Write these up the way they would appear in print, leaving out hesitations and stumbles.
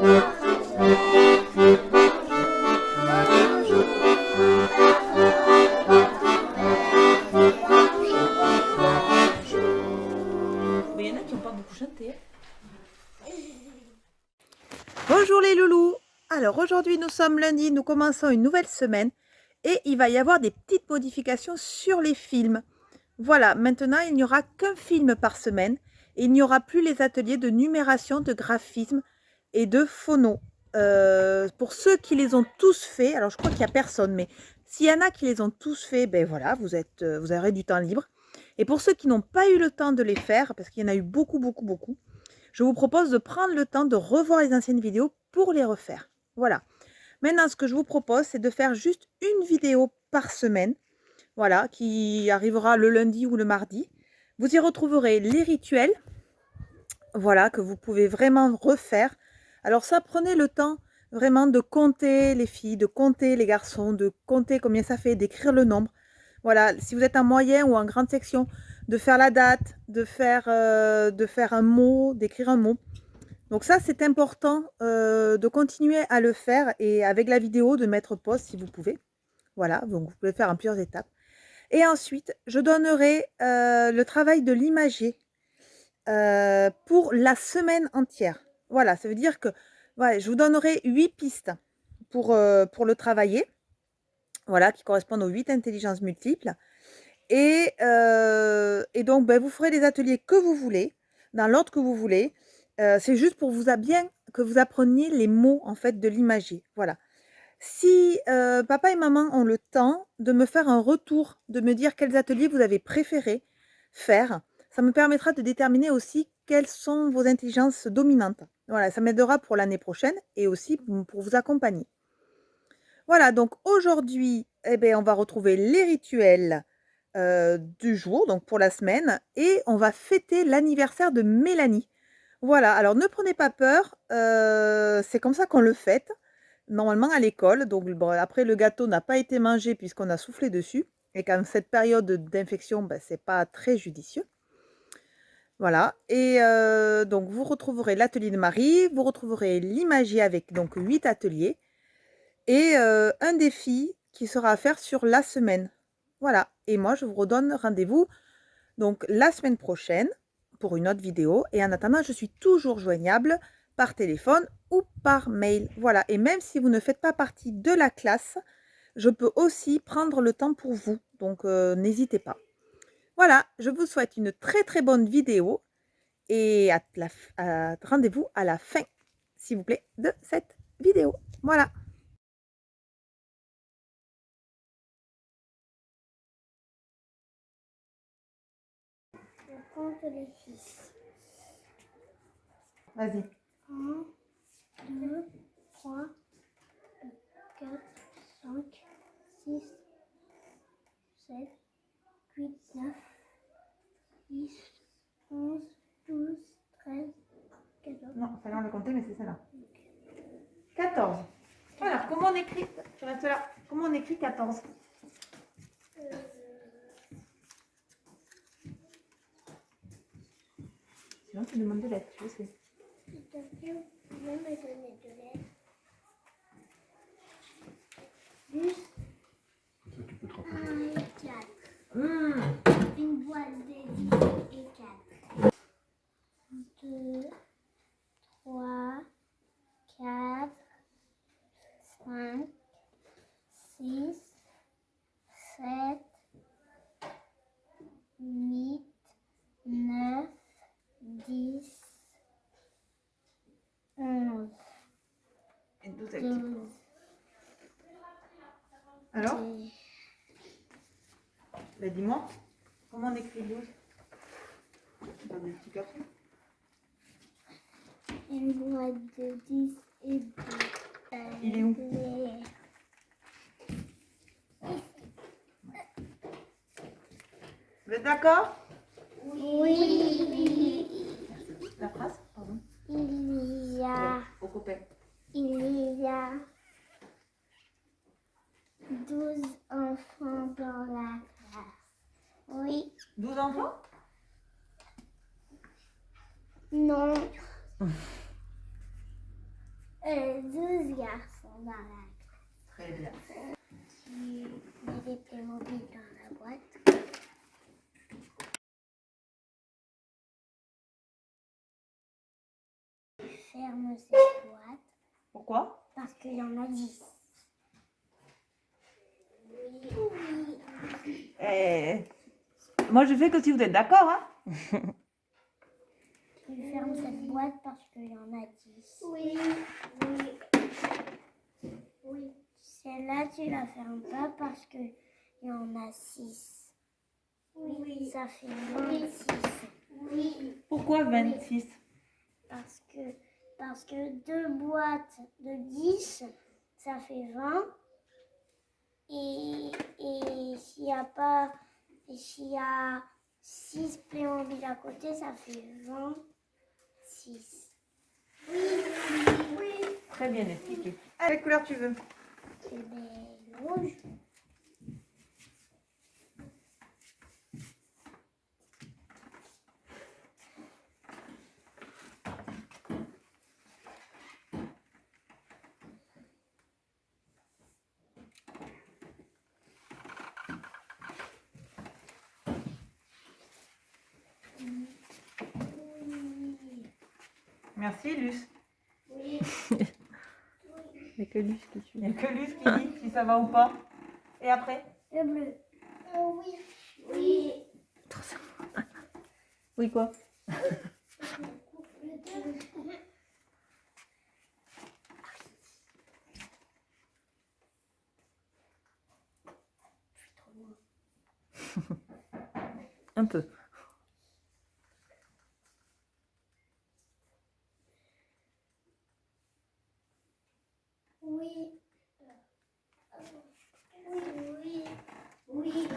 Mais il y en a qui n'ont pas beaucoup chanté. Bonjour les loulous. Alors aujourd'hui nous sommes lundi, nous commençons une nouvelle semaine et il va y avoir des petites modifications sur les films. Voilà, maintenant il n'y aura qu'un film par semaine et il n'y aura plus les ateliers de numération, de graphisme et de phono. Pour ceux qui les ont tous faits, alors je crois qu'il n'y a personne, mais s'il y en a qui les ont tous faits, ben voilà, vous aurez du temps libre. Et pour ceux qui n'ont pas eu le temps de les faire, parce qu'il y en a eu beaucoup, je vous propose de prendre le temps de revoir les anciennes vidéos pour les refaire. Voilà. Maintenant, ce que je vous propose, c'est de faire juste une vidéo par semaine, voilà, qui arrivera le lundi ou le mardi. Vous y retrouverez les rituels, voilà, que vous pouvez vraiment refaire. Alors ça, prenez le temps vraiment de compter les filles, de compter les garçons, de compter combien ça fait, d'écrire le nombre. Voilà, si vous êtes en moyenne ou en grande section, de faire la date, de faire un mot, d'écrire un mot. Donc ça, c'est important de continuer à le faire et avec la vidéo, de mettre pause si vous pouvez. Voilà, donc vous pouvez faire en plusieurs étapes. Et ensuite, je donnerai le travail de l'imagier pour la semaine entière. Voilà, ça veut dire que ouais, je vous donnerai 8 pistes pour le travailler, voilà, qui correspondent aux 8 intelligences multiples. Et donc, ben, vous ferez les ateliers que vous voulez, dans l'ordre que vous voulez. C'est juste pour vous bien que vous appreniez les mots en fait de l'imagier. Voilà. Si papa et maman ont le temps de me faire un retour, de me dire quels ateliers vous avez préféré faire, ça me permettra de déterminer aussi quelles sont vos intelligences dominantes. Voilà, ça m'aidera pour l'année prochaine et aussi pour vous accompagner. Voilà, donc aujourd'hui, eh ben, on va retrouver les rituels du jour, donc pour la semaine, et on va fêter l'anniversaire de Mélanie. Voilà, alors ne prenez pas peur, c'est comme ça qu'on le fête, normalement à l'école. Donc bon, après le gâteau n'a pas été mangé puisqu'on a soufflé dessus, et qu'en cette période d'infection, ben, c'est pas très judicieux. Voilà, et donc vous retrouverez l'atelier de Marie, vous retrouverez l'imagier avec donc 8 ateliers, et un défi qui sera à faire sur la semaine. Voilà, et moi je vous redonne rendez-vous donc la semaine prochaine pour une autre vidéo. Et en attendant, je suis toujours joignable par téléphone ou par mail. Voilà, et même si vous ne faites pas partie de la classe, je peux aussi prendre le temps pour vous. Donc n'hésitez pas. Voilà, je vous souhaite une très bonne vidéo et rendez-vous à la fin, s'il vous plaît, de cette vidéo. Voilà. Je compte les 6. Vas-y. 1, 2, 3, 4, 5, 6, 7, 8, 9, 10, 11, 12, 13, 14. Non, fallait on le compter, mais c'est celle-là. 14. Voilà, comment on écrit? Tu restes là. Comment on écrit 14? Sinon, tu demandes de l'aide, je sais. S'il te plaît, vous pouvez me donner de l'aide. 10, Ça, tu peux te rapprocher. 1 et 4. Une boîte de 10 et 4. 2, 3, 4, 5, 6, 7, 8, 9, 10, 11, Et 12 avec 10. 12, Alors, 13. bah, dis-moi, comment on écrit 12? Dans des petits cartons. Une boîte de 10 et 2. Il est où? Vous êtes d'accord? Oui. La phrase, pardon. Il y a, Au copain. il y a 12 enfants dans la classe. Oui. 12 enfants? Non. 12 garçons dans la classe. Très bien. Tu mets les Playmobil dans la boîte. Tu fermes cette boîte Pourquoi? parce qu'il y en a 10. Oui. Moi, je fais que si vous êtes d'accord, hein? Tu fermes cette boîte parce qu'il y en a 10. Oui. Oui. Celle-là, tu la fermes pas parce qu'il y en a 6. Oui. Ça fait 26. Oui. Pourquoi 26? Parce que 2 boîtes de 10, ça fait 20. Et s'il y a 6 Playmobil à côté, ça fait 26. Oui. Très bien expliqué. Ah, quelle couleur tu veux? Et bien, rouge. Merci, Luce. Oui. Il n'y a que lui qui Il n'y a que Luce qui dit si ça va ou pas. Et après? Le bleu. Oui. Oui. Oui, quoi? Un peu. Oui. Oui.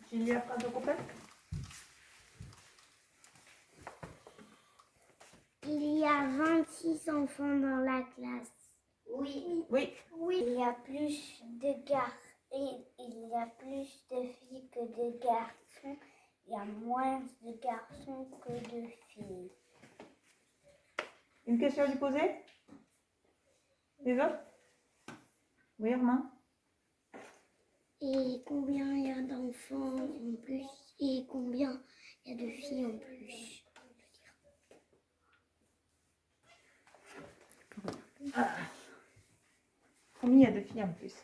Tu lis la phrase au complète? Il y a 26 enfants dans la classe. Oui. Oui. Oui. Il y a plus de il y a plus de filles que de garçons. Il y a moins de garçons que de filles. Une question à lui poser? Les autres? Oui, Armand? Et combien il y a d'enfants en plus et combien il y a de filles en plus. Combien il y a de filles en plus?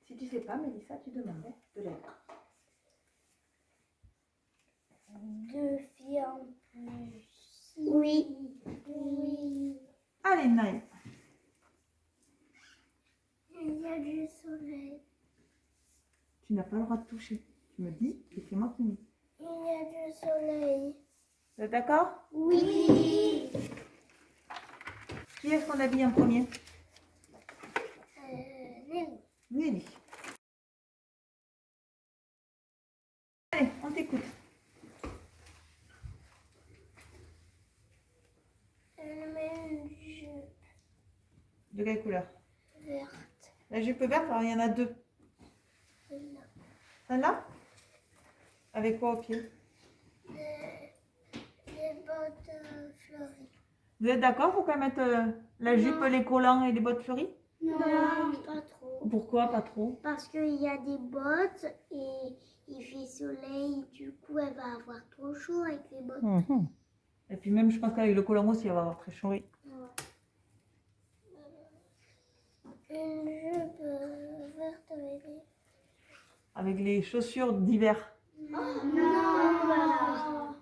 Si tu sais pas, Mélissa, tu demandes de l'aide. 2 filles en plus. Oui. Oui. Allez, Naï. Il y a du soleil. Tu n'as pas le droit de toucher. Tu me dis et c'est moi qui dis. Il y a du soleil. Vous êtes d'accord? Oui. Qui est-ce qu'on habille en premier? Nelly. Nelly. Allez, on t'écoute. Elle met une jupe De quelle couleur? verte. La jupe verte, alors il y en a 2. Celle-là. Celle-là? Avec quoi au pied? Les bottes fleuries. Vous êtes d'accord pour qu'elle mette la jupe, les collants et les bottes fleuries? Non, pas trop. Pourquoi pas trop? Parce qu'il y a des bottes et il fait soleil. Du coup, elle va avoir trop chaud avec les bottes. Mhm. Et puis même, je pense qu'avec le collant aussi, elle va avoir très chaud. Oui. Une jupe verte Avec les chaussures d'hiver. Non, voilà.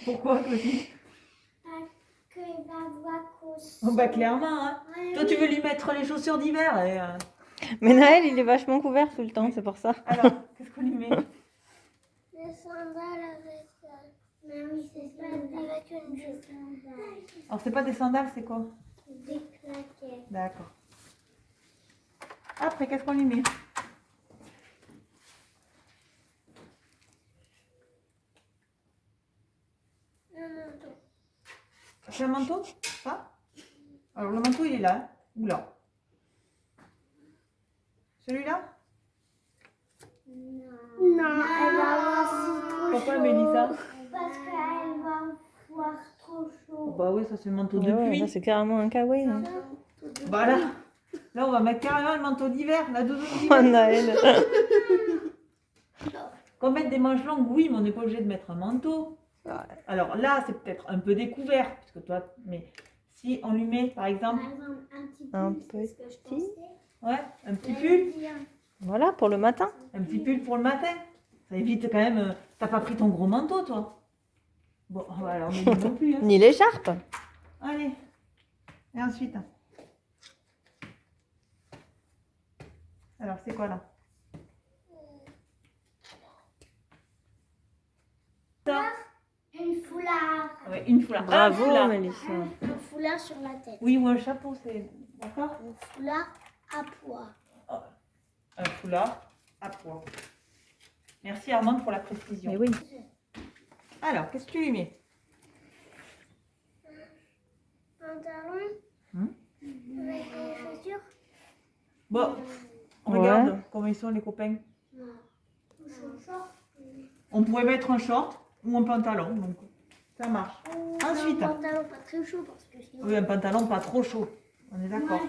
Pourquoi, Claudie? Parce qu'il va avoir qu'au Oh, bah clairement, hein. Toi, tu veux lui mettre les chaussures d'hiver et, Mais Naël, il est vachement couvert tout le temps, c'est pour ça. alors, qu'est-ce qu'on lui met? Des sandales avec mais oui, c'est ça, avec une jupe. Alors, c'est pas des sandales, c'est quoi? Des claquettes. D'accord. Après, qu'est-ce qu'on lui met? Un manteau. C'est un manteau? Ça? Alors, le manteau, il est là. Hein. Oula. Celui-là? Non, elle va avoir si trop Pourquoi, chaud. Mélissa? Parce qu'elle va bah oui, ça c'est le manteau de Ouais, ouais, pluie. ça, c'est carrément un kawaii. Hein. Voilà. Là, on va mettre carrément le manteau d'hiver, la doudoune Oh, d'hiver. Naël. Qu'on mette des manches longues, oui, mais on n'est pas obligé de mettre un manteau. Alors là, c'est peut-être un peu découvert, parce que toi, mais si on lui met, par exemple, un petit pull, c'est ce que je petit. pensais. ouais, un petit pull, Voilà, pour le matin. un petit pull pour le matin, ça évite quand même. T'as pas pris ton gros manteau, toi? Bon, alors on ne dit non plus. Hein. Ni l'écharpe. Allez. Et ensuite. Alors, c'est quoi là? Ça. Une foulard. Ouais, une foulard. Bravo, Un foulard. Mélissa. Un foulard sur la tête. Oui, ou un chapeau, c'est. D'accord? Un foulard à pois. Un foulard à pois. Merci Armande pour la précision. Mais oui. Alors, qu'est-ce que tu lui mets? Pantalon. Avec des chaussures. Bon, Ouais. regarde comment ils sont les copains. On pourrait mettre un short ou un pantalon, donc ça marche. Ensuite. Un pantalon pas très chaud parce que sinon. Oui, un pantalon pas trop chaud. On est d'accord.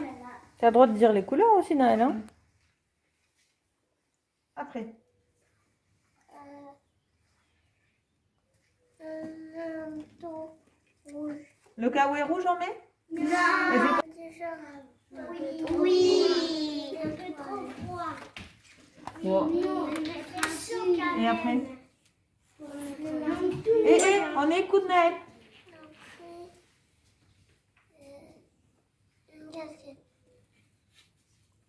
Tu as le droit de dire les couleurs aussi, Naël. Hein. Après. Un manteau rouge. Le kawaii rouge, on met? Non. Oui. Oui. Un peu trop froid. Bon. Non. Et après? Et on écoute Naël. Une casquette.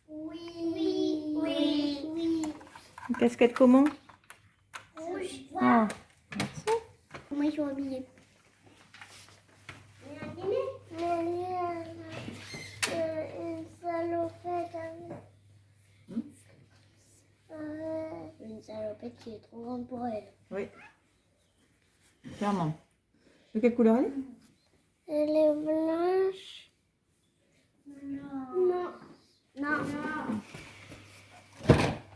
Oui. Oui. Oui. Une casquette comment? Rouge. Ah. Comment ils sont habillés? Une salopette avec... Une salopette qui est trop grande pour elle. Oui. Clairement. De quelle couleur elle est? Elle est blanche. Non. Non.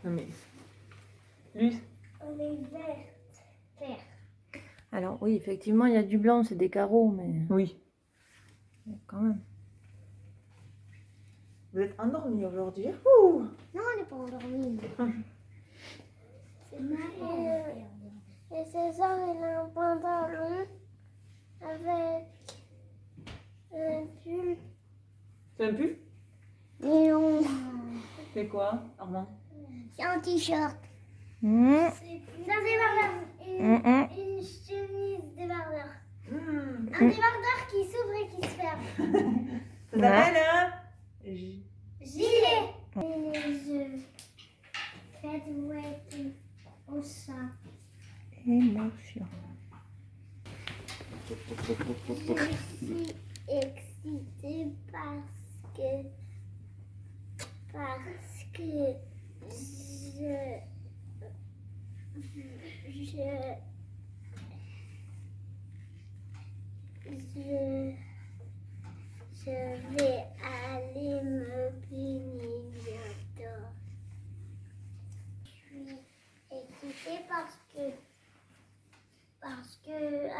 Non mais. Luce. Elle est verte. Vert. Alors, oui, effectivement, il y a du blanc, c'est des carreaux, mais Oui. quand même. Vous êtes endormis aujourd'hui. Ouh. Non, elle n'est pas endormie. C'est marrant. Et César, il a un pantalon avec un pull C'est un pull? néon. C'est quoi, Armand? C'est un t-shirt. Mmh. C'est un débardeur. Une chemise débardeur. Un débardeur qui s'ouvre et qui se ferme. Ça s'appelle un Gilet. Les yeux. Faites ouette au sein. Émotion. Je suis excitée parce que je vais aller me baigner bientôt. Je suis excitée parce que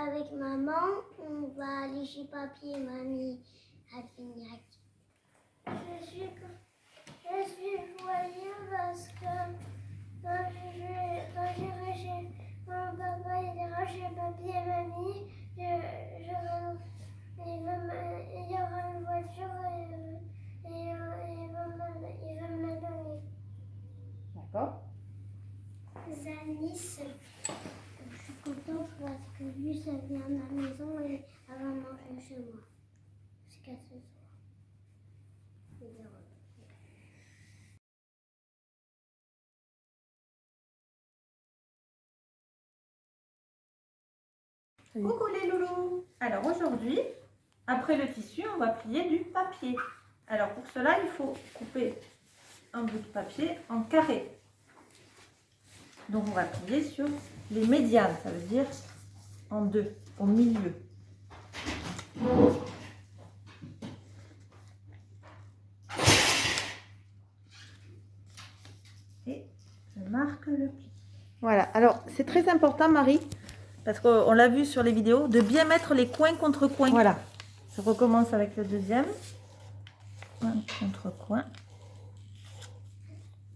avec maman, on va aller chez papy et mamie à Fignac. Je suis joyeuse parce que quand j'irai chez mon papa et chez papy et mamie, il y aura une voiture et il va me donner. D'accord. Zanis, je suis contente parce que lui, ça vient à ma maison et elle va manger chez moi. Jusqu'à ce soir. Coucou les loulous. Alors aujourd'hui, après le tissu, on va plier du papier. Alors pour cela, il faut couper un bout de papier en carré. Donc on va plier sur les médianes, ça veut dire en deux, au milieu. Et je marque le pli. Voilà, alors c'est très important Marie, parce qu'on l'a vu sur les vidéos, de bien mettre les coins contre coins. Voilà. Je recommence avec le deuxième. Un contrecoin.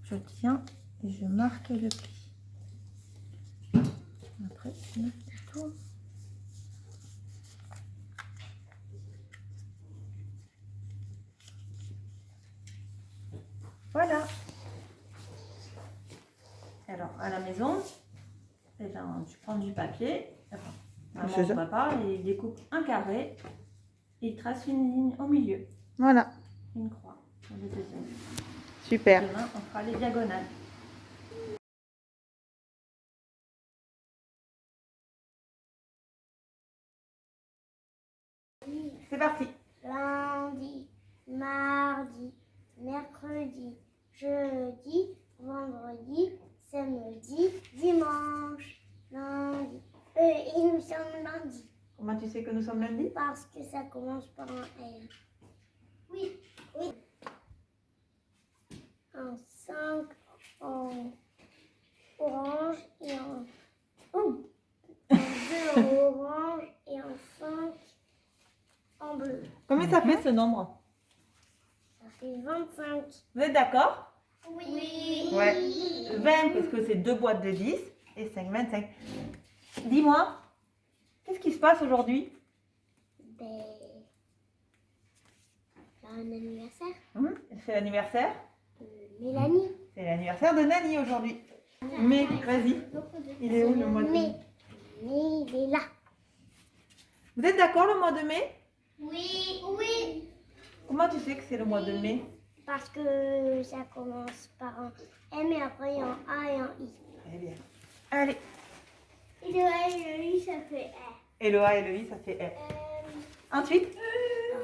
Je tiens et je marque le pli. Après, je tourne. Voilà. Alors, à la maison, eh ben, tu prends du papier, enfin, maman ou papa, et il découpe un carré et il trace une ligne au milieu, Voilà, une croix pour le deuxième. super. Demain, on fera les diagonales. C'est parti. Lundi, mardi, mercredi, jeudi, vendredi, samedi, dimanche, lundi. Et nous sommes lundi Comment tu sais que nous sommes lundi? parce que ça commence par un L. Oui, oui. En 5 en orange et en... Oh, en 2 en orange et en 5 en bleu. Combien ça fait ce nombre? Ça fait 25. Vous êtes d'accord? Oui. Ouais. 20 parce que c'est 2 boîtes de 10 et 5, 25. Dis-moi, qu'est-ce qui se passe aujourd'hui? Ben, c'est un anniversaire C'est l'anniversaire? de Mélanie. C'est l'anniversaire de Nani aujourd'hui. Mais vas-y, il est où le mois de mai? Mais il est là. Vous êtes d'accord le mois de mai? Oui, oui. Comment tu sais que c'est le mois de mai? Parce que ça commence par un M et après il y a un A et un I. Très bien. Allez. Et le A et le I, ça fait R. Et le A et le I, ça fait R. Ensuite?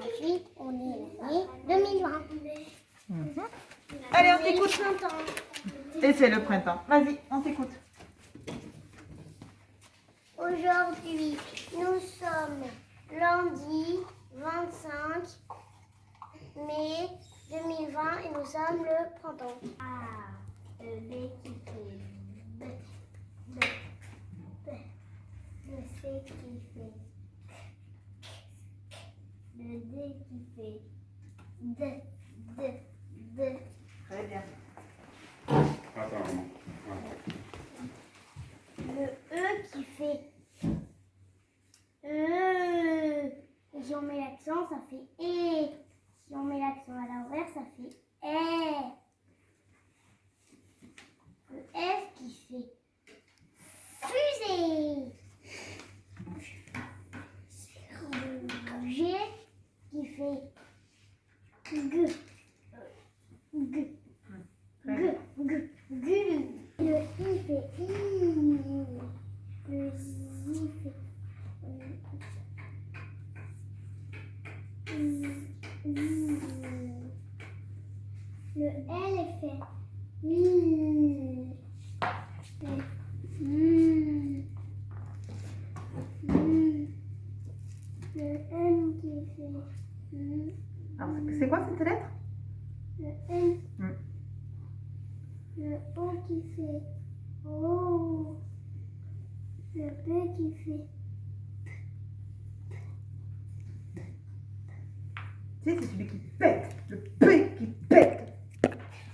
Ensuite, on est l'année 2020. Allez, on C'est le t'écoute. printemps. Et c'est le printemps. Vas-y, on t'écoute. Aujourd'hui, nous sommes lundi 25 mai 2020 et nous sommes le printemps. A, le B qui fait B, B, B, le C qui fait le D qui fait D, D, D. Très bien. Attends, maman. Le E qui fait E. Et si on met l'accent, ça fait E. Si on met l'accent à l'envers, ça fait E. Le F qui fait fusée. Le G qui fait G. G. G. G. G. Le I fait I. Le Z fait le L fait le N qui fait Alors, c'est quoi cette lettre? le N, le O qui fait O, le P qui fait Tu sais, c'est celui qui pète. Le P qui pète.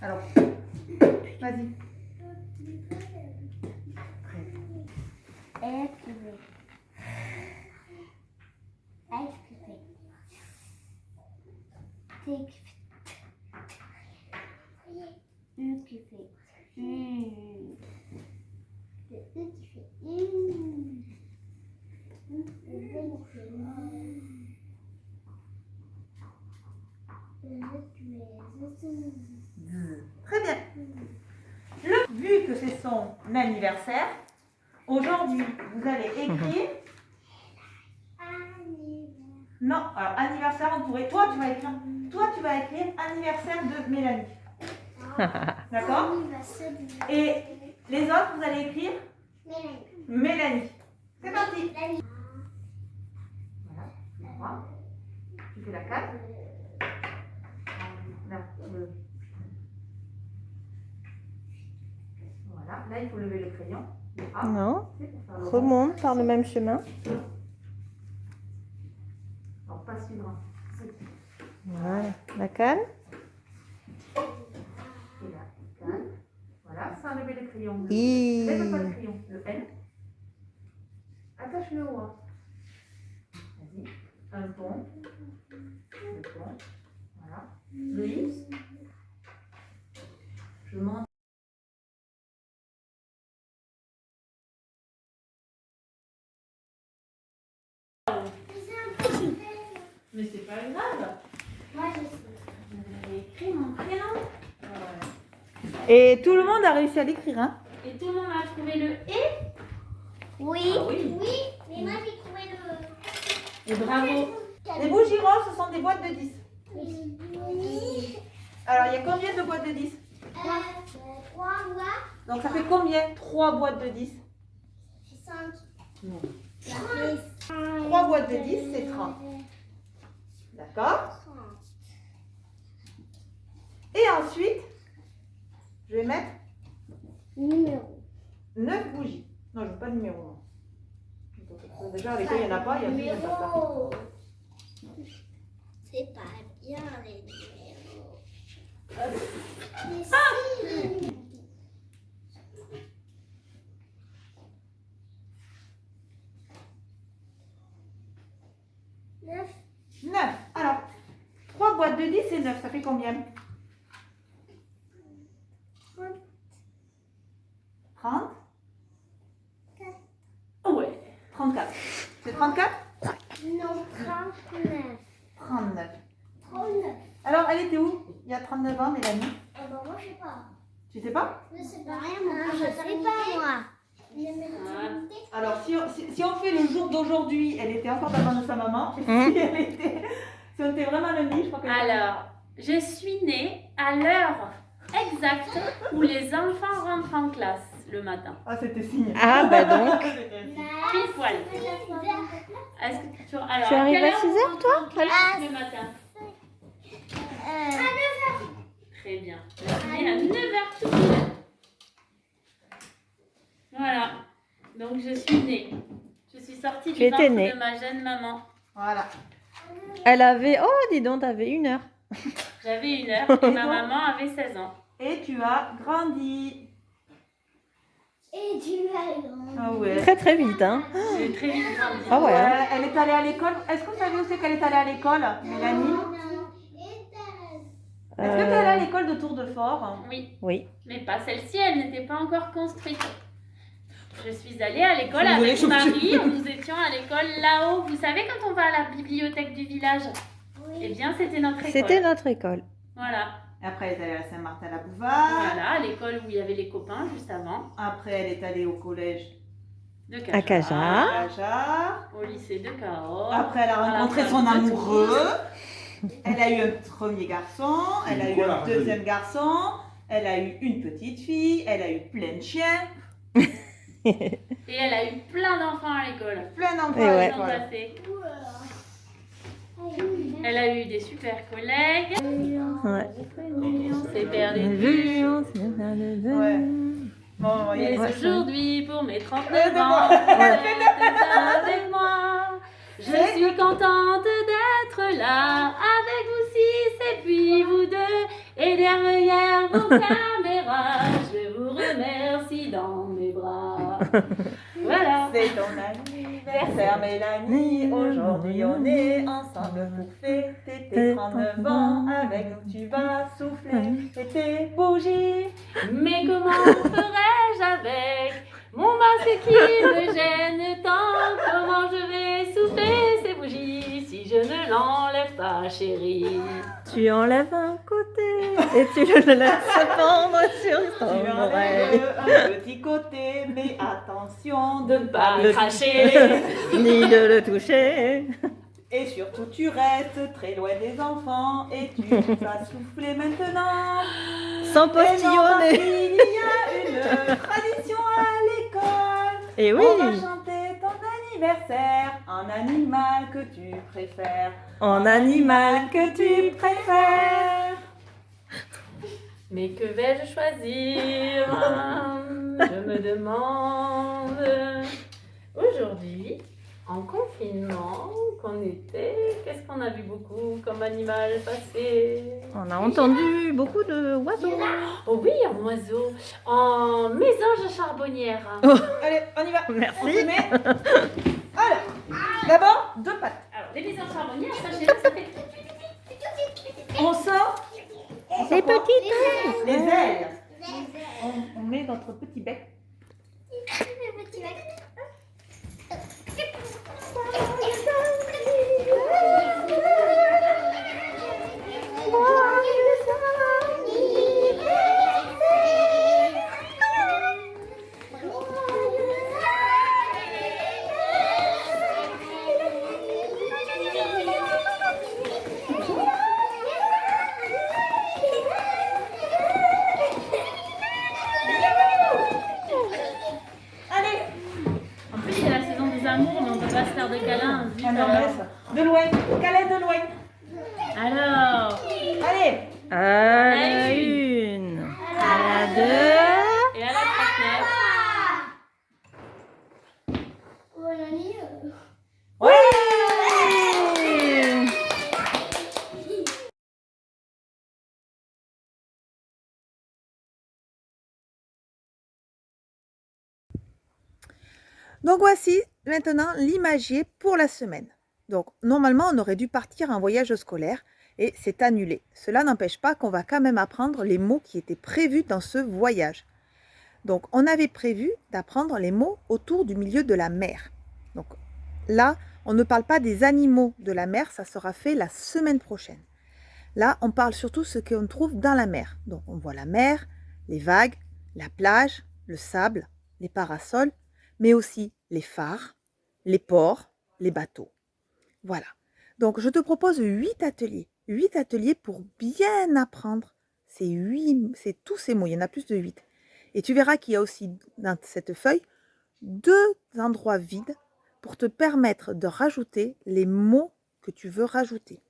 Alors, vas-y. F qui fait F qui fait T qui fait U qui fait U, le E qui fait U, le V qui fait U, le Z qui fait Z. Très bien. Vu que c'est son anniversaire, aujourd'hui, vous allez écrire... Non, alors anniversaire, on pourrait... Toi, tu vas écrire anniversaire de Mélanie. D'accord? Et les autres, vous allez écrire Mélanie. C'est parti. Voilà, tu vois. Tu fais la 4. Là, voilà, là, il faut lever le crayon. Le A, Non, c'est pour faire le rond. remonte par le même chemin. Alors, passe suivra. Voilà. La canne. Et là, canne. Voilà, sans lever le crayon. I. Lève pas le crayon. Le N. Attache le O. Vas-y. Un pont. Le pont. Voilà. Le I. Je monte. Mais c'est pas grave. Moi, je sais. J'avais écrit mon prénom. Et tout le monde a réussi à l'écrire, hein? Et tout le monde a trouvé le et. Oui. Ah oui. Oui, mais moi, j'ai trouvé le... Et bravo. Les bougies roses, ce sont des boîtes de 10. Oui. Alors, il y a combien de boîtes de 10? 3 voix. Donc, ça fait combien? 3 boîtes de 10. C'est 5. Non. Ça fait 3 boîtes de 10, c'est 30. D'accord? 30. Et ensuite, je vais mettre Numéro. 9 bougies. Non, je ne veux pas de numéro. Non. Donc, déjà, à l'école, il n'y en a pas. Il y a plus de pas. Numéro. C'est pas bien les numéros. Mais si. 9. 9. Alors, 3 boîtes de 10 et 9, ça fait combien? 30. Ouais. 34. C'est 34? Non, 39. 39. 39. Alors, elle était où? Il y a 39 ans, Mélanie. Ah bah moi je sais pas. Tu sais pas? Je sais pas rien moi. Je sais pas moi. Alors, si on fait le jour d'aujourd'hui, elle était encore dans le ventre de sa maman. Si on était vraiment lundi, je crois qu'elle Alors, je suis née à l'heure exacte où les enfants rentrent en classe le matin. Ah, c'était signé. Ah, bah donc. Pile poil. Est-ce que tu... Alors, Tu arrives quelle à heure 6 on heures, rentre toi en classe le matin? Très bien. Je suis née à 9h tout pile. Voilà. Donc, je suis née. Je suis sortie Tu du étais ventre née. de ma jeune maman. Voilà. Elle avait. Oh, dis donc, t'avais 1 heure. J'avais 1 heure et ma maman avait 16 ans. Et tu as grandi. Et tu vas grandi. Ah ouais. Très, très vite, hein. J'ai très vite grandi. Ah ouais. hein. Elle est allée à l'école. Est-ce que vous savez où c'est qu'elle est allée à l'école, Mélanie? Est-ce que tu es allée à l'école de Tour de Fort? Oui. Oui. Mais pas celle-ci, elle n'était pas encore construite. Je suis allée à l'école Vous voulez avec que je- Marie. Nous étions à l'école là-haut. Vous savez quand on va à la bibliothèque du village? Eh bien, c'était notre école. C'était notre école. Voilà. Après, elle est allée à Saint-Martin-la-Bouvard. Voilà, à l'école où il y avait les copains juste avant. Après, elle est allée au collège De À Cajar. à Cajar. Au lycée de Cahors. Après, elle a rencontré son amoureux. Elle a eu un premier garçon. Elle a eu un deuxième garçon. Elle a eu une petite fille. Elle a eu plein de chiens. Et elle a eu plein d'enfants à l'école. Plein d'enfants Et à ouais. Ils sont l'école. passés. Elle a eu des super collègues. Ouais. On s'est perdu de vue. Ouais. Bon, il y a Et les Ouais. aujourd'hui, pour mes 39 Ouais, c'est ans, moi. faites avec moi. Je suis contente d'être là avec vous six et puis vous deux. Et derrière vos caméras, je vous remercie dans mes bras. Voilà. C'est ton anniversaire, Mélanie. Aujourd'hui, on est ensemble pour fêter tes 39 ans. Avec nous, tu vas souffler tes bougies. Mais comment ferais-je avec mon masque qui me gêne tant? Comment je vais souffler ces bougies si je ne l'enlève pas, chérie? Tu enlèves un côté et tu le laisses pendre sur Tu ton oreille. enlèves un petit côté, mais attention de ne pas Pas le cracher. Ni de le toucher. Et surtout, tu restes très loin des enfants et tu vas souffler maintenant. Sans Et non, parce postillonner. qu'il y a une tradition à l'école. Et oui. On va chanter ton anniversaire en animal que tu préfères. En animal que tu préfères. Mais que vais-je choisir? Je me demande. Aujourd'hui, en confinement qu'on était, qu'est-ce qu'on a vu beaucoup comme animal passer? On a entendu beaucoup de oiseaux. Oh oui, en oiseau, en mésange charbonnière. Allez, on y va. Merci. On se met. Alors, d'abord, 2 pattes. Alors, les mésanges charbonnières, sachez-le, ça fait On sort. C'est petites. Les ailes. On met notre petit bec. En plus, c'est la saison des amours, mais on ne peut pas se faire de câlins. Vite, On alors. laisse. De loin. Câlin de loin. Alors, Allez. À la une. À la deux. et à la prochaine. Ouais. Donc voici maintenant l'imagier pour la semaine. Donc normalement on aurait dû partir en voyage scolaire et c'est annulé. Cela n'empêche pas qu'on va quand même apprendre les mots qui étaient prévus dans ce voyage. Donc on avait prévu d'apprendre les mots autour du milieu de la mer. Donc là on ne parle pas des animaux de la mer, ça sera fait la semaine prochaine. Là on parle surtout ce qu'on trouve dans la mer. Donc on voit la mer, les vagues, la plage, le sable, les parasols, mais aussi les phares, les ports, les bateaux. Voilà. Donc, je te propose 8 ateliers. 8 ateliers pour bien apprendre c'est tous ces mots. Il y en a plus de 8. Et tu verras qu'il y a aussi dans cette feuille 2 endroits vides pour te permettre de rajouter les mots que tu veux rajouter.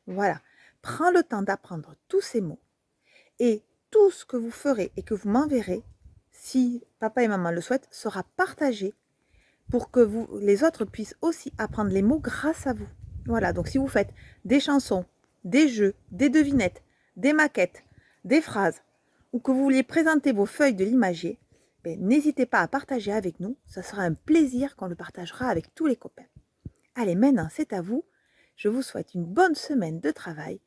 Voilà. Prends le temps d'apprendre tous ces mots. Et tout ce que vous ferez et que vous m'enverrez, si papa et maman le souhaitent, sera partagé pour que les autres puissent aussi apprendre les mots grâce à vous. Voilà, donc si vous faites des chansons, des jeux, des devinettes, des maquettes, des phrases, ou que vous vouliez présenter vos feuilles de l'imagier, n'hésitez pas à partager avec nous. Ça sera un plaisir qu'on le partagera avec tous les copains. Allez, maintenant c'est à vous. Je vous souhaite une bonne semaine de travail.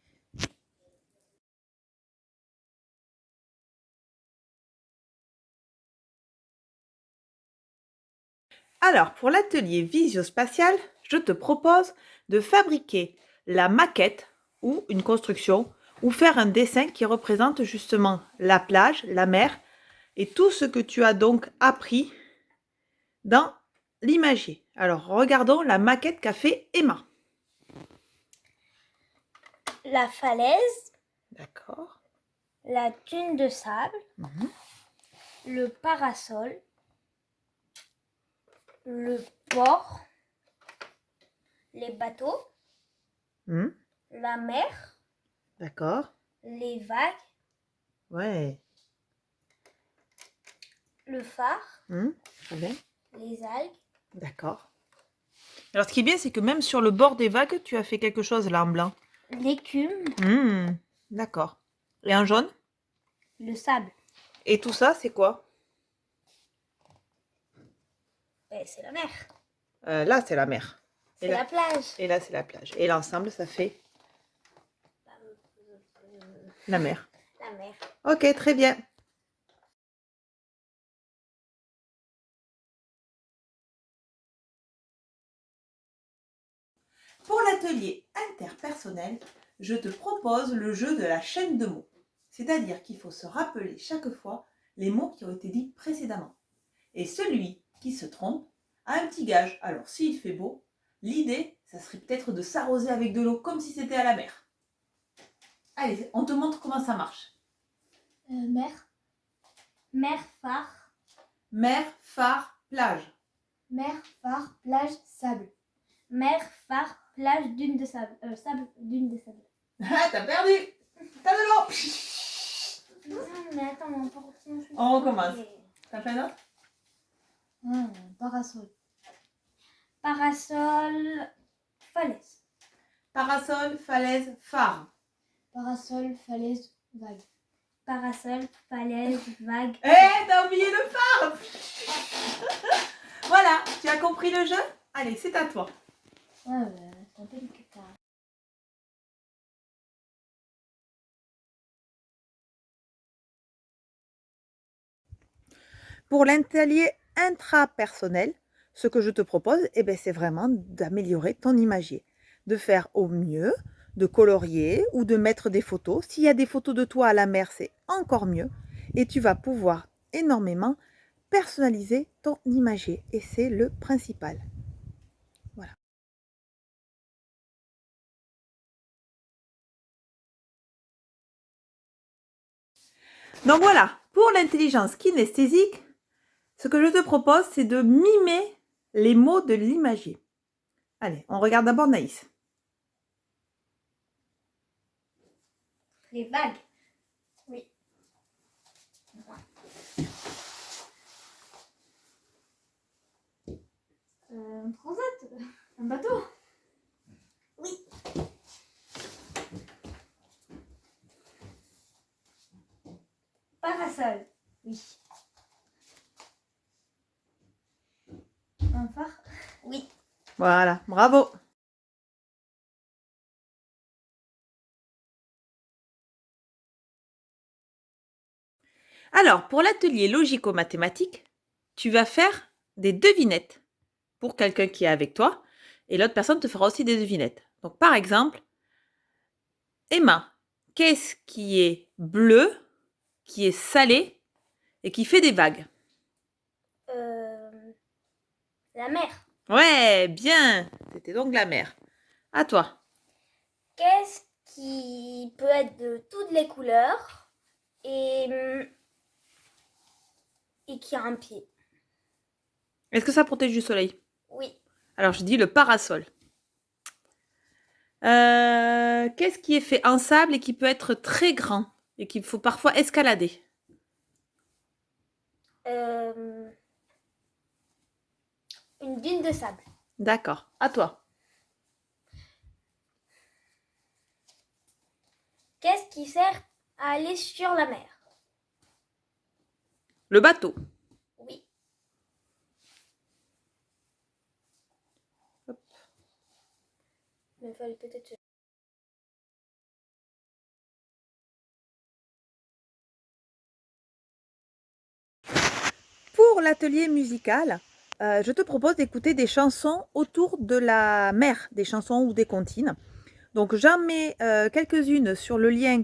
Alors, pour l'atelier visio-spatial, je te propose de fabriquer la maquette ou une construction ou faire un dessin qui représente justement la plage, la mer et tout ce que tu as donc appris dans l'imagier. Alors, regardons la maquette qu'a fait Emma. La falaise, D'accord. la dune de sable, le parasol, le port, les bateaux, la mer, D'accord. les vagues, Ouais. le phare, Très bien. les algues, D'accord. Alors, ce qui est bien, c'est que même sur le bord des vagues, tu as fait quelque chose là en blanc. l'écume, D'accord. Et en jaune? le sable. Et tout ça, c'est quoi? C'est la mer. Là, c'est la mer. C'est la plage. Et là, c'est la plage. Et l'ensemble, ça fait la mer. La mer. Ok, très bien. Pour l'atelier interpersonnel, je te propose le jeu de la chaîne de mots. C'est-à-dire qu'il faut se rappeler chaque fois les mots qui ont été dits précédemment. Et celui qui se trompe a un petit gage. Alors, s'il fait beau, l'idée, ça serait peut-être de s'arroser avec de l'eau comme si c'était à la mer. Allez, on te montre comment ça marche. Mer. Mer, phare. Mer, phare, plage. Mer, phare, plage, sable. Mer, phare, plage, dune de sable. Sable, dune de sable. Ah, t'as perdu. T'as de l'eau. Mais attends, On recommence. T'as fait un autre? Parasol. Parasol, falaise. Parasol, falaise, phare. Parasol, falaise, vague. Parasol, falaise, vague. Eh, t'as oublié le phare. Voilà, tu as compris le jeu? Allez, c'est à toi. Ouais, c'est un peu du caca. Pour l'atelier intrapersonnel, ce que je te propose, eh ben, c'est vraiment d'améliorer ton imagier, de faire au mieux, de colorier ou de mettre des photos. S'il y a des photos de toi à la mer, c'est encore mieux. Et tu vas pouvoir énormément personnaliser ton imagier. Et c'est le principal. Voilà. Donc voilà, pour l'intelligence kinesthésique, ce que je te propose, c'est de mimer les mots de l'imagier. Allez, on regarde d'abord Naïs. Les vagues. Oui. Un transat. Un bateau. Oui. Parasol. Oui. Un phare. Oui. Voilà, bravo. Alors, pour l'atelier logico-mathématique, tu vas faire des devinettes pour quelqu'un qui est avec toi et l'autre personne te fera aussi des devinettes. Donc, par exemple, Emma, qu'est-ce qui est bleu, qui est salé et qui fait des vagues? La mer. Ouais, bien. C'était donc la mer. À toi. Qu'est-ce qui peut être de toutes les couleurs et qui a un pied? Est-ce que ça protège du soleil? Oui. Alors, je dis le parasol. Qu'est-ce qui est fait en sable et qui peut être très grand et qu'il faut parfois escalader? Une dune de sable. D'accord. À toi. Qu'est-ce qui sert à aller sur la mer? Le bateau. Oui. Hop. Mais il fallait peut-être... Pour l'atelier musical, je te propose d'écouter des chansons autour de la mer, des chansons ou des comptines. Donc j'en mets quelques-unes sur le lien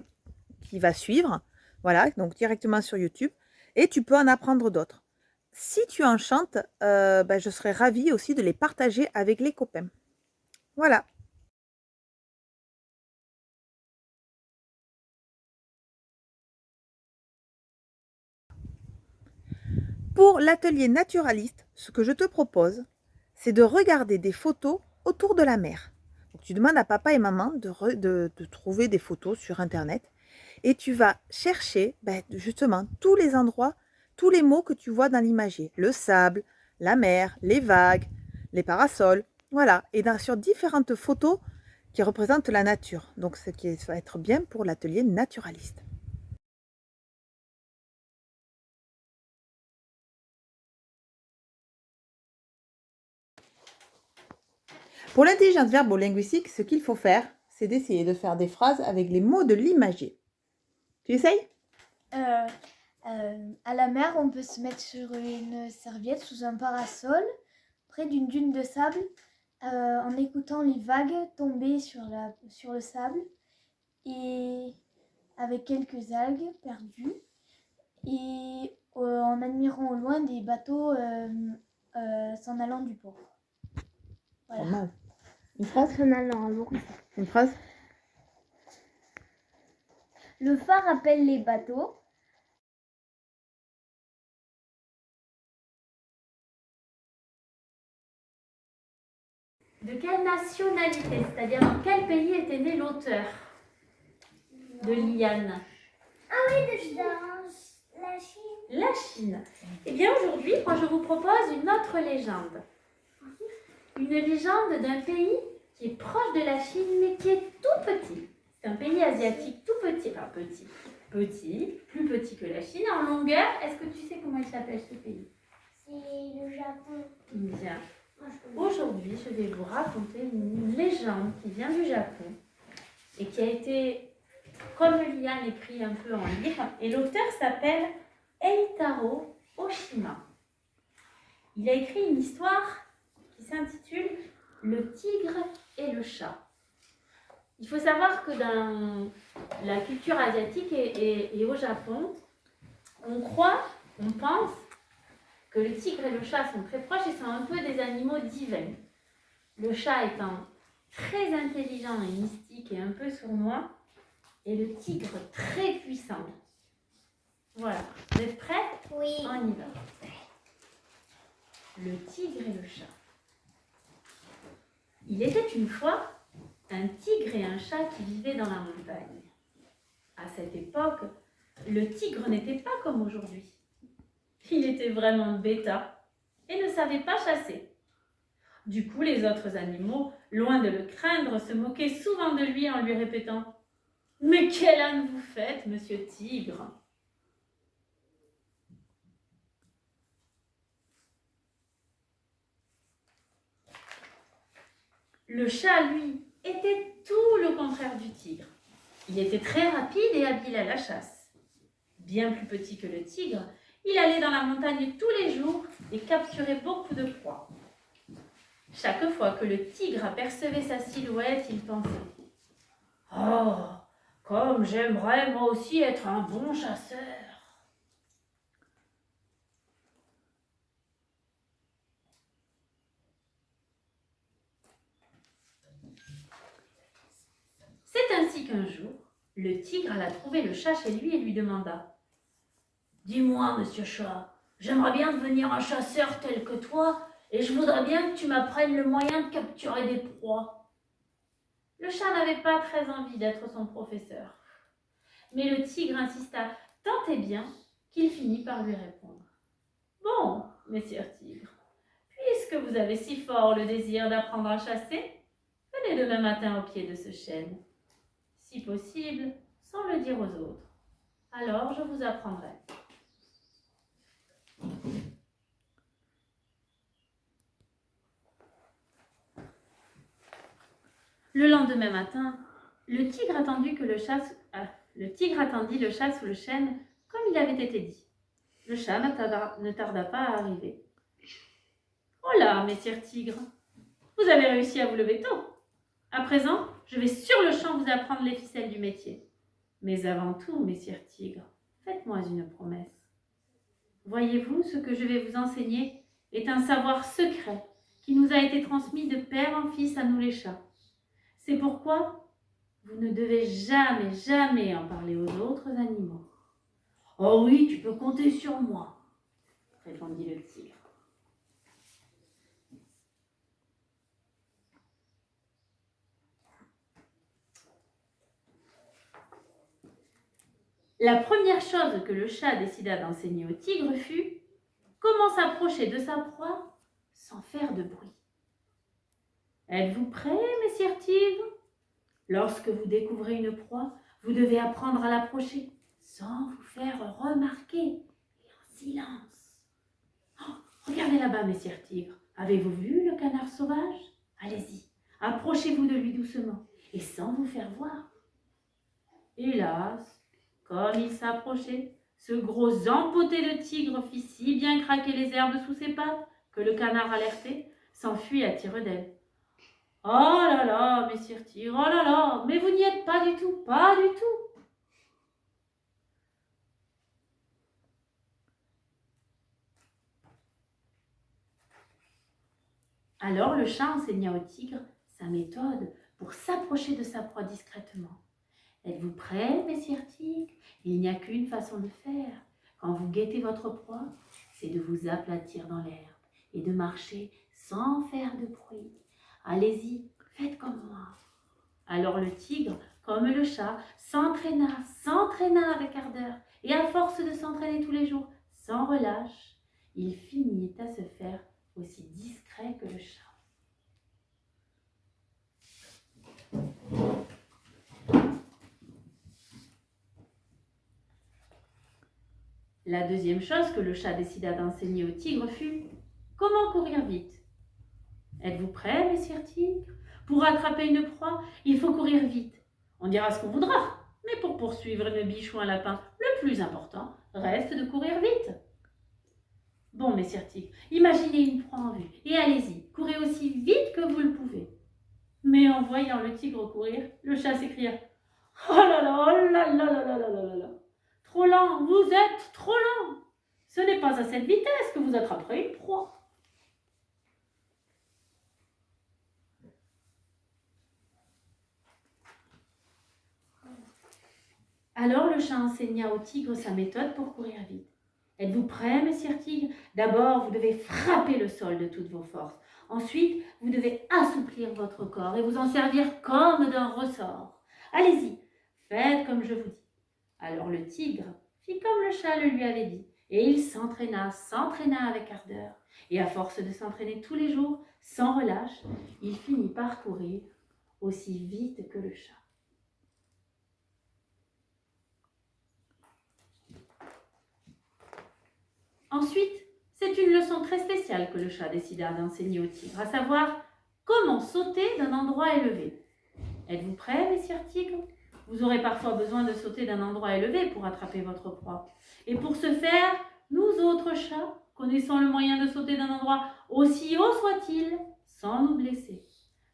qui va suivre, voilà, donc directement sur YouTube, et tu peux en apprendre d'autres. Si tu en chantes, je serais ravie aussi de les partager avec les copains. Voilà. Pour l'atelier naturaliste, ce que je te propose, c'est de regarder des photos autour de la mer. Donc, tu demandes à papa et maman de trouver des photos sur Internet et tu vas chercher justement tous les endroits, tous les mots que tu vois dans l'imagier. Le sable, la mer, les vagues, les parasols, voilà. Et sur différentes photos qui représentent la nature. Donc, ce qui va être bien pour l'atelier naturaliste. Pour l'intelligence verbo-linguistique, ce qu'il faut faire, c'est d'essayer de faire des phrases avec les mots de l'imagier. Tu essayes? À la mer, on peut se mettre sur une serviette sous un parasol, près d'une dune de sable, en écoutant les vagues tomber sur le sable et avec quelques algues perdues et en admirant au loin des bateaux s'en allant du port. Voilà. Pas mal. Une phrase? S'en allant à l'horizon. Une phrase? Le phare appelle les bateaux. De quelle nationalité, c'est-à-dire dans quel pays était né l'auteur de Liane? Ah oui, la Chine. La Chine. Eh bien aujourd'hui, moi je vous propose une autre légende. une légende d'un pays qui est proche de la Chine, mais qui est tout petit. C'est un pays asiatique tout petit, enfin petit, plus petit que la Chine en longueur. Est-ce que tu sais comment il s'appelle ce pays? C'est le Japon. Bien. Aujourd'hui, je vais vous raconter une légende qui vient du Japon et qui a été, comme Liane, écrit un peu en livre. Et l'auteur s'appelle Eitaro Oshima. Il a écrit une histoire qui s'intitule Le tigre et le chat. Il faut savoir que dans la culture asiatique et au Japon, on pense que le tigre et le chat sont très proches et sont un peu des animaux divins. Le chat étant très intelligent et mystique et un peu sournois, et le tigre très puissant. Voilà, vous êtes prêts? Oui. On y va. Le tigre et le chat. Il était une fois un tigre et un chat qui vivaient dans la montagne. À cette époque, le tigre n'était pas comme aujourd'hui. Il était vraiment bêta et ne savait pas chasser. Du coup, les autres animaux, loin de le craindre, se moquaient souvent de lui en lui répétant « Mais quel âne vous faites, monsieur Tigre ?» Le chat, lui, était tout le contraire du tigre. Il était très rapide et habile à la chasse. Bien plus petit que le tigre, il allait dans la montagne tous les jours et capturait beaucoup de proies. Chaque fois que le tigre apercevait sa silhouette, il pensait « Oh, comme j'aimerais moi aussi être un bon chasseur !» C'est ainsi qu'un jour, le tigre alla trouver le chat chez lui et lui demanda « Dis-moi, monsieur chat, j'aimerais bien devenir un chasseur tel que toi et je voudrais bien que tu m'apprennes le moyen de capturer des proies. » Le chat n'avait pas très envie d'être son professeur. Mais le tigre insista tant et bien qu'il finit par lui répondre « Bon, messire tigre, puisque vous avez si fort le désir d'apprendre à chasser, venez demain matin au pied de ce chêne. Si possible, sans le dire aux autres. Alors je vous apprendrai. » Le lendemain matin, le tigre attendit le chat sous le chêne comme il avait été dit. Le chat ne tarda pas à arriver. « Oh là, messire tigre, vous avez réussi à vous lever tôt. À présent, je vais sur le champ vous apprendre les ficelles du métier. Mais avant tout, messire tigre, faites-moi une promesse. Voyez-vous, ce que je vais vous enseigner est un savoir secret qui nous a été transmis de père en fils à nous les chats. C'est pourquoi vous ne devez jamais, jamais en parler aux autres animaux. »« Oh oui, tu peux compter sur moi, » répondit le tigre. La première chose que le chat décida d'enseigner au tigre fut comment s'approcher de sa proie sans faire de bruit. Êtes-vous prêts, messire tigre? Lorsque vous découvrez une proie, vous devez apprendre à l'approcher sans vous faire remarquer et en silence. Oh, regardez là-bas, messire tigre. Avez-vous vu le canard sauvage? Allez-y, approchez-vous de lui doucement et sans vous faire voir. Hélas, comme il s'approchait, ce gros empoté de tigre fit si bien craquer les herbes sous ses pattes que le canard alerté s'enfuit à tire d'aile. « Oh là là, messire tigre, oh là là, mais vous n'y êtes pas du tout, pas du tout !» Alors le chat enseigna au tigre sa méthode pour s'approcher de sa proie discrètement. Êtes-vous prêts, messire tigre? Il n'y a qu'une façon de faire. Quand vous guettez votre proie, c'est de vous aplatir dans l'herbe et de marcher sans faire de bruit. Allez-y, faites comme moi. Alors le tigre, comme le chat, s'entraîna avec ardeur, et à force de s'entraîner tous les jours, sans relâche, il finit à se faire aussi discret que le chat. La deuxième chose que le chat décida d'enseigner au tigre fut comment courir vite. Êtes-vous prêts, messire tigre? Pour attraper une proie, il faut courir vite. On dira ce qu'on voudra, mais pour poursuivre une biche ou un lapin, le plus important reste de courir vite. Bon, messire tigre, imaginez une proie en vue et allez-y, courez aussi vite que vous le pouvez. Mais en voyant le tigre courir, le chat s'écria « Oh là là, oh là là là là là là là! Trop lent, vous êtes trop lent! Ce n'est pas à cette vitesse que vous attraperez une proie. » Alors le chat enseigna au tigre sa méthode pour courir vite. Êtes-vous prêt, messire tigre? D'abord, vous devez frapper le sol de toutes vos forces. Ensuite, vous devez assouplir votre corps et vous en servir comme d'un ressort. Allez-y, faites comme je vous dis. Alors le tigre fit comme le chat le lui avait dit, et il s'entraîna avec ardeur. Et à force de s'entraîner tous les jours, sans relâche, il finit par courir aussi vite que le chat. Ensuite, c'est une leçon très spéciale que le chat décida d'enseigner au tigre, à savoir comment sauter d'un endroit élevé. Êtes-vous prêts, messire tigre? Vous aurez parfois besoin de sauter d'un endroit élevé pour attraper votre proie. Et pour ce faire, nous autres chats connaissons le moyen de sauter d'un endroit aussi haut soit-il, sans nous blesser.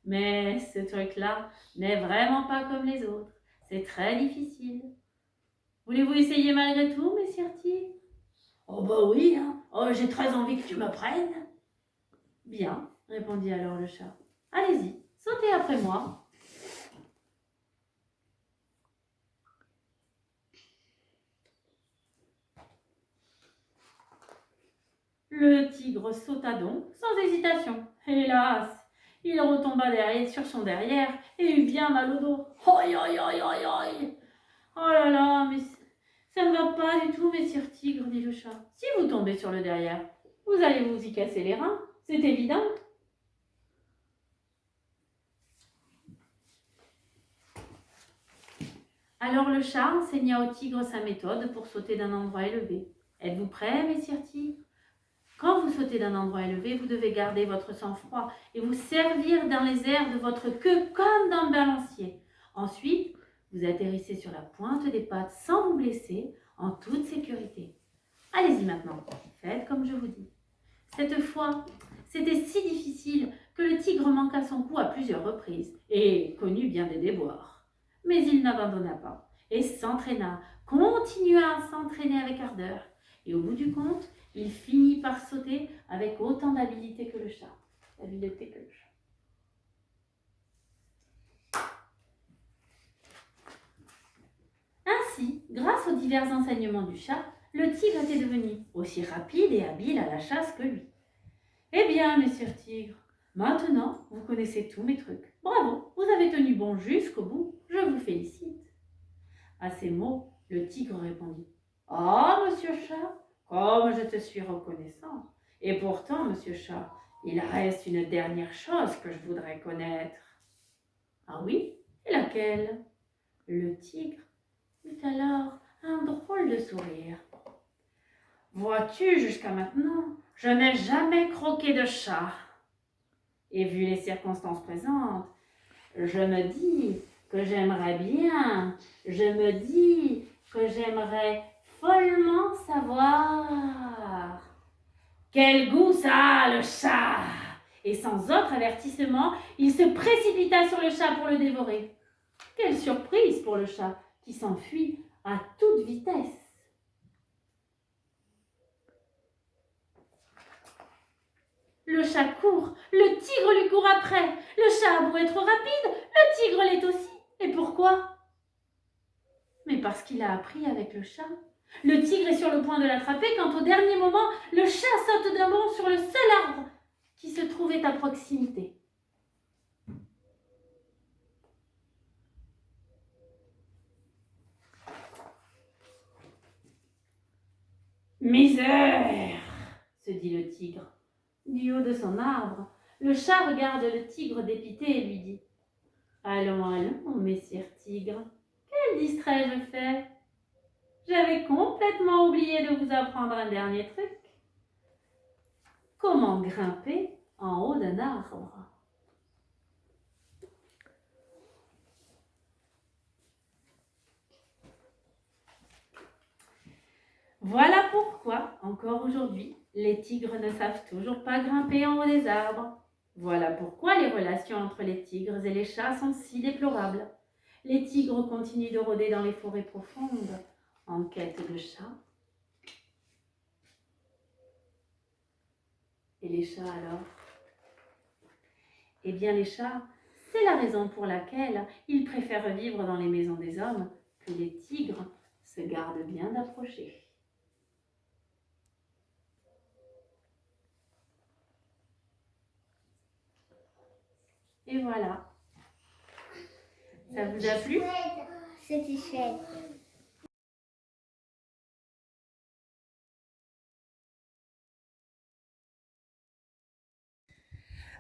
Mais ce truc-là n'est vraiment pas comme les autres. C'est très difficile. Voulez-vous essayer malgré tout, messire tigre? Oh bah oui, hein. Oh, j'ai très envie que tu m'apprennes. Bien, répondit alors le chat. Allez-y, sautez après moi. Le tigre sauta donc, sans hésitation. Hélas, il retomba derrière sur son derrière et eut bien mal au dos. Aïe, aïe, aïe, aïe, aïe. Oh là là, mais ça ne va pas du tout, messire tigre, dit le chat. Si vous tombez sur le derrière, vous allez vous y casser les reins, c'est évident. Alors le chat enseigna au tigre sa méthode pour sauter d'un endroit élevé. Êtes-vous prêts, messire tigre? Quand vous sautez d'un endroit élevé, vous devez garder votre sang-froid et vous servir dans les airs de votre queue comme d'un balancier. Ensuite, vous atterrissez sur la pointe des pattes sans vous blesser, en toute sécurité. Allez-y maintenant, faites comme je vous dis. Cette fois, c'était si difficile que le tigre manqua son coup à plusieurs reprises et connut bien des déboires. Mais il n'abandonna pas et s'entraîna, continua à s'entraîner avec ardeur. Et au bout du compte, il finit par sauter avec autant d'habileté que le chat. Ainsi, grâce aux divers enseignements du chat, le tigre était devenu aussi rapide et habile à la chasse que lui. Eh bien, messire tigre, maintenant, vous connaissez tous mes trucs. Bravo, vous avez tenu bon jusqu'au bout. Je vous félicite. À ces mots, le tigre répondit. Ah, monsieur chat, comme je te suis reconnaissant. Et pourtant, monsieur chat, il reste une dernière chose que je voudrais connaître. Ah oui? Et laquelle? Le tigre eut alors un drôle de sourire. Vois-tu, jusqu'à maintenant, je n'ai jamais croqué de chat. Et vu les circonstances présentes, je me dis que j'aimerais bien, je me dis que j'aimerais follement savoir quel goût ça a le chat. Et sans autre avertissement, il se précipita sur le chat pour le dévorer. Quelle surprise pour le chat qui s'enfuit à toute vitesse. Le chat court, le tigre lui court après. Le chat a beau être rapide, le tigre l'est aussi. Et pourquoi? Mais parce qu'il a appris avec le chat. Le tigre est sur le point de l'attraper quand au dernier moment, le chat saute d'un bond sur le seul arbre qui se trouvait à proximité. Misère, se dit le tigre. Du haut de son arbre, le chat regarde le tigre dépité et lui dit « Allons, allons, messire tigre, quel distrait je fais? J'avais complètement oublié de vous apprendre un dernier truc. Comment grimper en haut d'un arbre? Voilà pourquoi, encore aujourd'hui, les tigres ne savent toujours pas grimper en haut des arbres. Voilà pourquoi les relations entre les tigres et les chats sont si déplorables. Les tigres continuent de rôder dans les forêts profondes en quête de chats. Et les chats alors? Eh bien les chats, c'est la raison pour laquelle ils préfèrent vivre dans les maisons des hommes que les tigres se gardent bien d'approcher. Et voilà. Ça vous a plu? C'était chouette.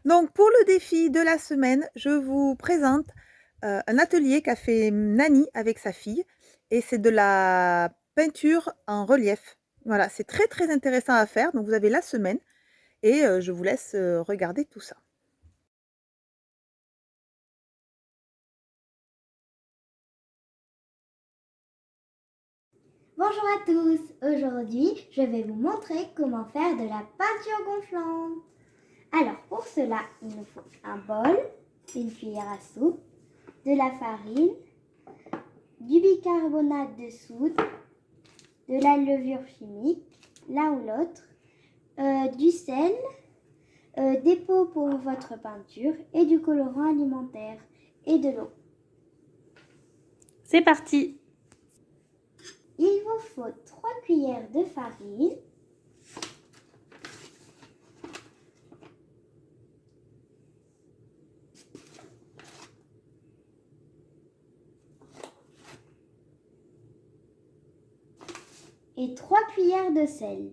Donc, pour le défi de la semaine, je vous présente un atelier qu'a fait Nani avec sa fille. Et c'est de la peinture en relief. Voilà, c'est très très intéressant à faire. Donc, vous avez la semaine et je vous laisse regarder tout ça. Bonjour à tous, aujourd'hui je vais vous montrer comment faire de la peinture gonflante. Alors pour cela, il nous faut un bol, une cuillère à soupe, de la farine, du bicarbonate de soude, de la levure chimique, l'un ou l'autre, du sel, des pots pour votre peinture et du colorant alimentaire et de l'eau. C'est parti! Il vous faut 3 cuillères de farine, et 3 cuillères de sel.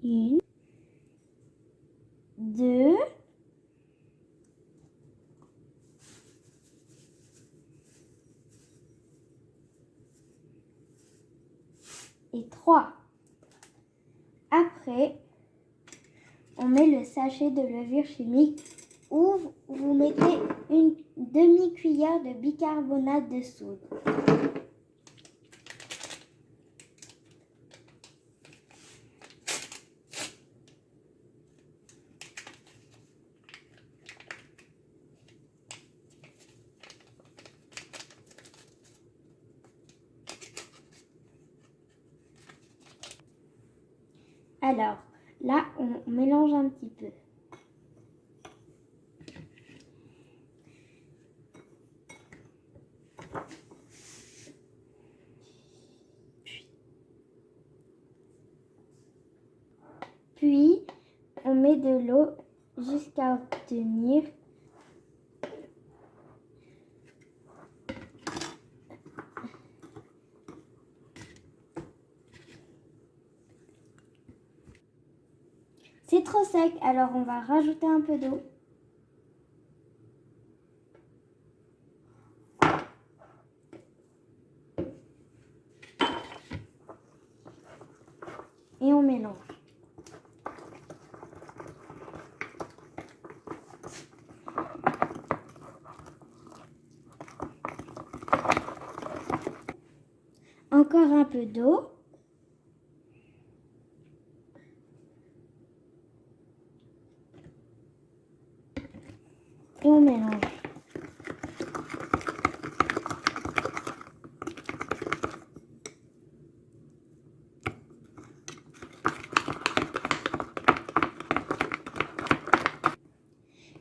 Une, deux, et 3. Après, on met le sachet de levure chimique où vous mettez une demi-cuillère de bicarbonate de soude. Alors, là, on mélange un petit peu. Puis, on met de l'eau jusqu'à obtenir c'est trop sec, alors on va rajouter un peu d'eau. Et on mélange. Encore un peu d'eau. Et on mélange.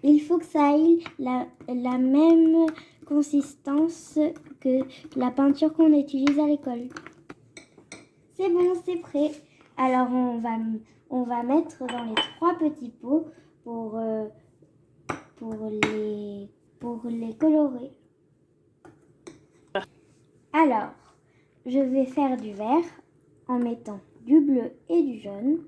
Il faut que ça ait la même consistance que la peinture qu'on utilise à l'école. C'est bon, c'est prêt. Alors on va mettre dans les 3 petits pots pour les colorer. Alors, je vais faire du vert en mettant du bleu et du jaune.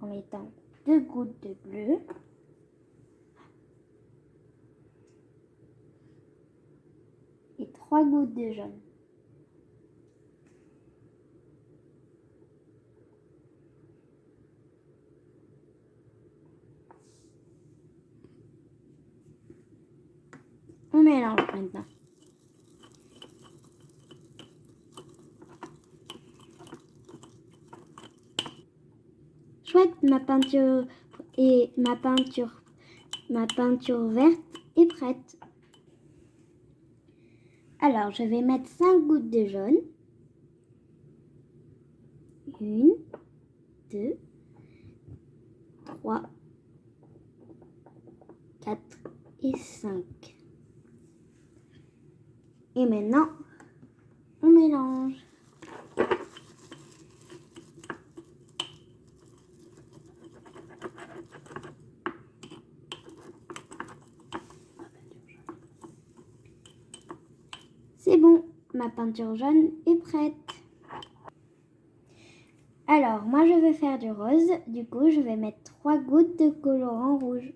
En mettant 2 gouttes de bleu. Et 3 gouttes de jaune. On mélange maintenant. Chouette, ma peinture verte est prête. Alors, je vais mettre 5 gouttes de jaune. 1, 2, 3, 4 et 5. Et maintenant, on mélange. C'est bon, ma peinture jaune est prête. Alors, moi je vais faire du rose. Du coup, je vais mettre 3 gouttes de colorant rouge.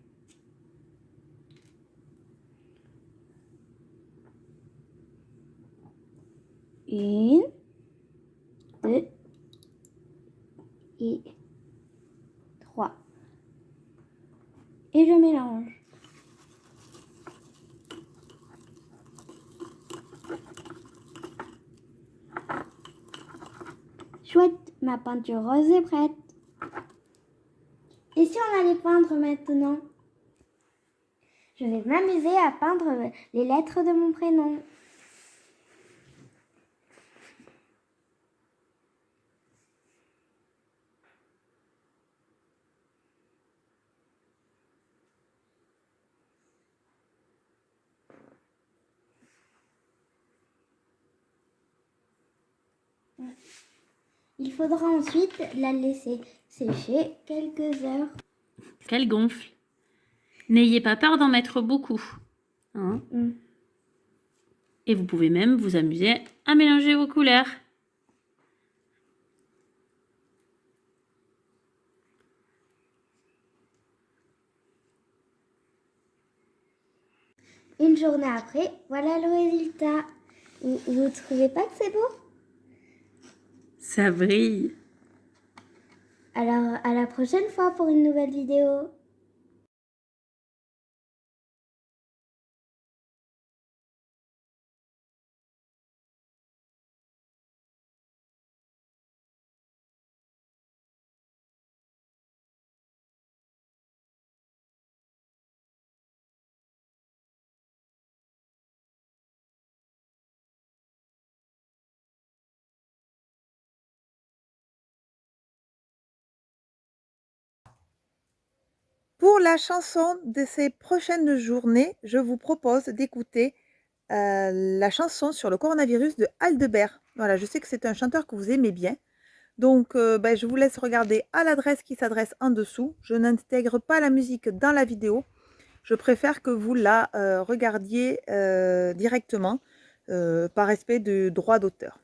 Une, 2 et 3. Et je mélange. Chouette, ma peinture rose est prête. Et si on allait peindre maintenant? Je vais m'amuser à peindre les lettres de mon prénom. Il faudra ensuite la laisser sécher quelques heures. Qu'elle gonfle. N'ayez pas peur d'en mettre beaucoup. Hein? Et vous pouvez même vous amuser à mélanger vos couleurs. Une journée après, voilà le résultat. Vous trouvez pas que c'est beau? Ça brille. Alors, à la prochaine fois pour une nouvelle vidéo. Pour la chanson de ces prochaines journées, je vous propose d'écouter la chanson sur le coronavirus de Aldebert. Voilà, je sais que c'est un chanteur que vous aimez bien. Donc, je vous laisse regarder à l'adresse qui s'adresse en dessous. Je n'intègre pas la musique dans la vidéo. Je préfère que vous la regardiez directement par respect du droit d'auteur.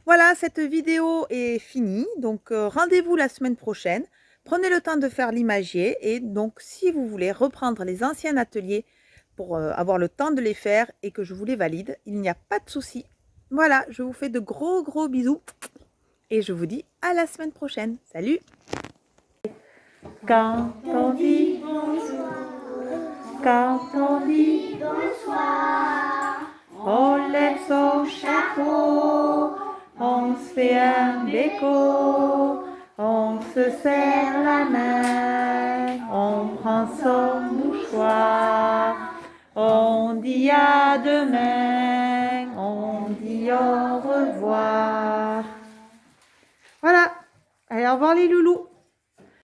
Voilà, cette vidéo est finie. Donc, rendez-vous la semaine prochaine. Prenez le temps de faire l'imagier et donc, si vous voulez reprendre les anciens ateliers pour avoir le temps de les faire et que je vous les valide, il n'y a pas de souci. Voilà, je vous fais de gros bisous et je vous dis à la semaine prochaine. Salut! Quand on dit bonjour, quand on dit bonsoir, on lève son chapeau, on se fait un béco, on se serre la main, on prend son mouchoir, on dit à demain, on dit au revoir. Voilà, allez, au revoir les loulous.